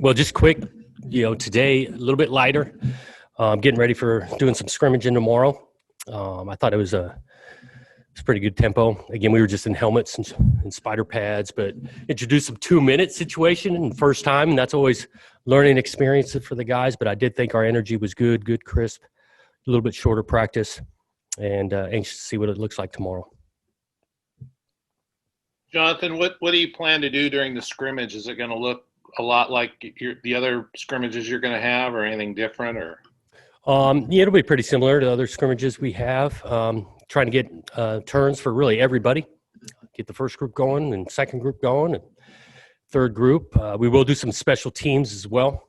Well, just quick, today a little bit lighter. Getting ready for doing some scrimmaging tomorrow. I thought it's pretty good tempo. Again, we were just in helmets and spider pads, but introduced some 2-minute situation in the first time, and that's always learning experience for the guys. But I did think our energy was good, crisp, a little bit shorter practice, and anxious to see what it looks like tomorrow. Jonathan, what do you plan to do during the scrimmage? Is it going to look a lot like the other scrimmages you're going to have, or anything different? Or it'll be pretty similar to other scrimmages we have. Trying to get turns for really everybody. Get the first group going and second group going and third group. We will do some special teams as well.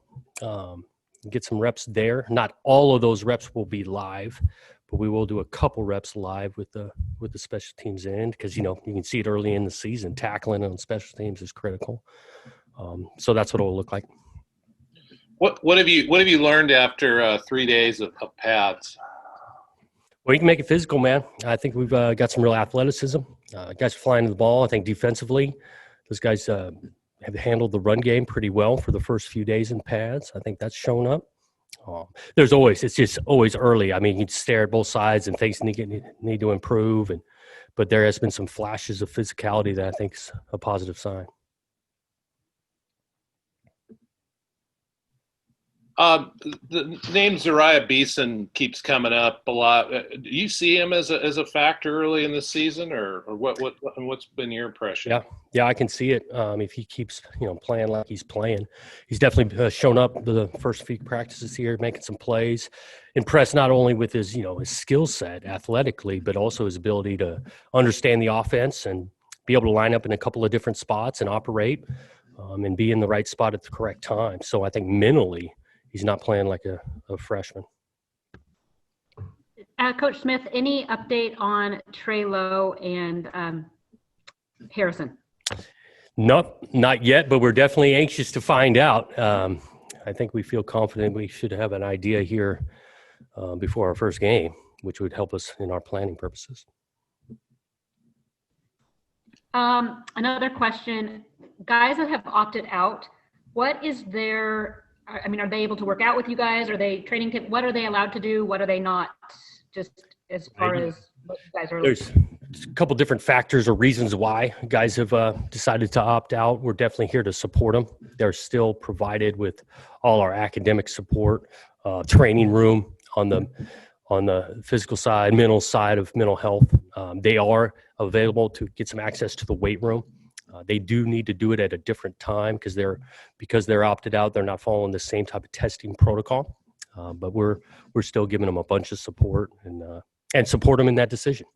Get some reps there. Not all of those reps will be live, but we will do a couple reps live with the special teams end, because you can see it early in the season. Tackling on special teams is critical. So that's what it will look like. What have you learned after 3 days of pads? Well, you can make it physical, man. I think we've got some real athleticism. Guys flying the ball. I think defensively, those guys have handled the run game pretty well for the first few days in pads. I think that's shown up. It's just always early. I mean, you stare at both sides and things need to improve, but there has been some flashes of physicality that I think is a positive sign. The name Zariah Beason keeps coming up a lot. Do you see him as a factor early in the season, or what's been your impression? Yeah, I can see it. If he keeps playing like he's playing, he's definitely shown up the first few practices here, making some plays. Impressed not only with his his skill set athletically, but also his ability to understand the offense and be able to line up in a couple of different spots and operate, and be in the right spot at the correct time. So I think mentally, he's not playing like a freshman. Coach Smith, any update on Trey Lowe and Harrison? Nope, not yet, but we're definitely anxious to find out. I think we feel confident we should have an idea here before our first game, which would help us in our planning purposes. Another question. Guys that have opted out, what is their – are they able to work out with you guys? Are they training – what are they allowed to do? What are they not? Just as far as what you guys are – There's a couple different factors or reasons why guys have decided to opt out. We're definitely here to support them. They're still provided with all our academic support, training room on the physical side, mental side of mental health. They are available to get some access to the weight room. They do need to do it at a different time because they're opted out. They're not following the same type of testing protocol, but we're still giving them a bunch of support and support them in that decision.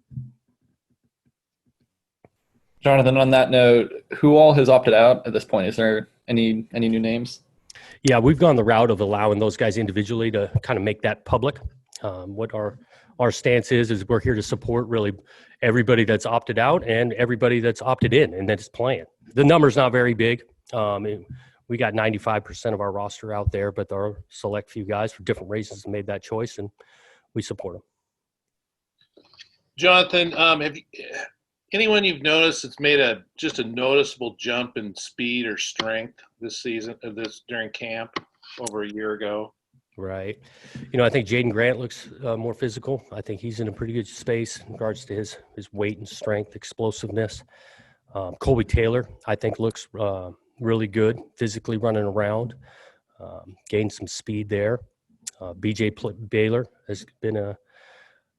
Jonathan, on that note, who all has opted out at this point? Is there any new names? Yeah, we've gone the route of allowing those guys individually to kind of make that public. What our stance is we're here to support really everybody that's opted out and everybody that's opted in and that's playing. The number's not very big. We got 95% of our roster out there, but there are select few guys for different reasons made that choice, and we support them. Jonathan, anyone you've noticed that's made just a noticeable jump in speed or strength this season, during camp over a year ago? Right. I think Jaden Grant looks more physical. I think he's in a pretty good space in regards to his weight and strength, explosiveness. Colby Taylor, I think, looks really good physically running around, gained some speed there. BJ Baylor has been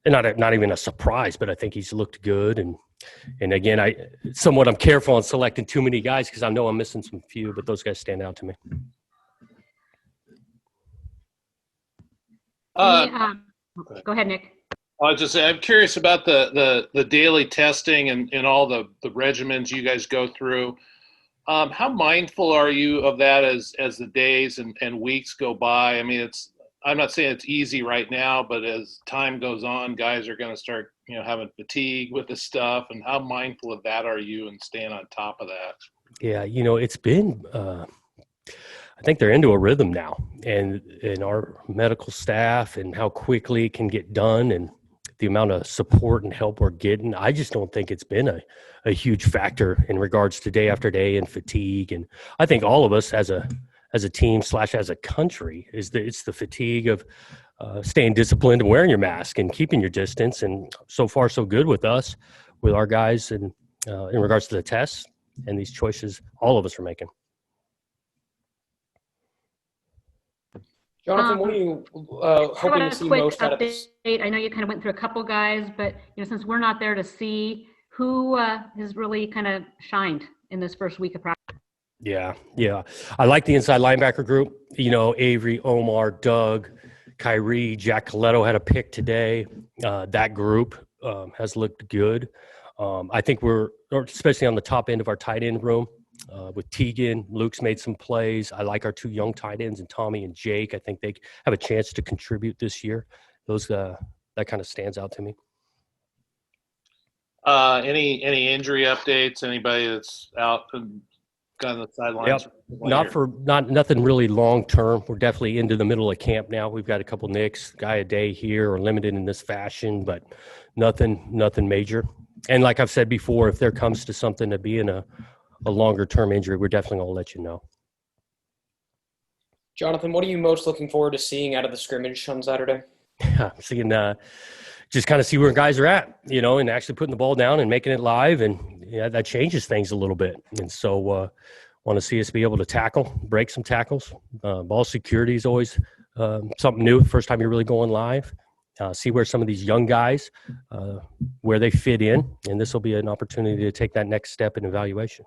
not even a surprise, but I think he's looked good. And again, I'm careful on selecting too many guys because I know I'm missing some few, but those guys stand out to me. Go ahead, Nick. I was just saying, I'm curious about the daily testing and all the regimens you guys go through. How mindful are you of that as the days and weeks go by? I mean, I'm not saying it's easy right now, but as time goes on, guys are going to start, having fatigue with this stuff. And how mindful of that are you and staying on top of that? Yeah, it's been I think they're into a rhythm now, and our medical staff and how quickly it can get done and the amount of support and help we're getting. I just don't think it's been a huge factor in regards to day after day and fatigue. And I think all of us as as a team / as a country is it's the fatigue of staying disciplined and wearing your mask and keeping your distance. And so far, so good with us, with our guys, and in regards to the tests and these choices all of us are making. Jonathan, what are you hoping to see most out of this? I know you kind of went through a couple guys, but since we're not there to see, who has really kind of shined in this first week of practice? Yeah. I like the inside linebacker group. Avery, Omar, Doug, Kyrie, Jack Coletto had a pick today. That group has looked good. I think especially on the top end of our tight end room, with Tegan. Luke's made some plays. I like our 2 young tight ends, and Tommy and Jake. I think they have a chance to contribute this year. That kind of stands out to me. Any injury updates? Anybody that's out and got on the sidelines? Yep. Nothing really long term. We're definitely into the middle of camp now. We've got a couple nicks, guy a day here, or limited in this fashion, but nothing major. And like I've said before, if there comes to something to be in a longer term injury, we're definitely going to let you know. Jonathan, what are you most looking forward to seeing out of the scrimmage on Saturday? Seeing just kind of see where guys are at, and actually putting the ball down and making it live, and that changes things a little bit. And so want to see us be able to break some tackles. Ball security is always something new. First time you're really going live. See where some of these young guys, where they fit in, and this will be an opportunity to take that next step in evaluation.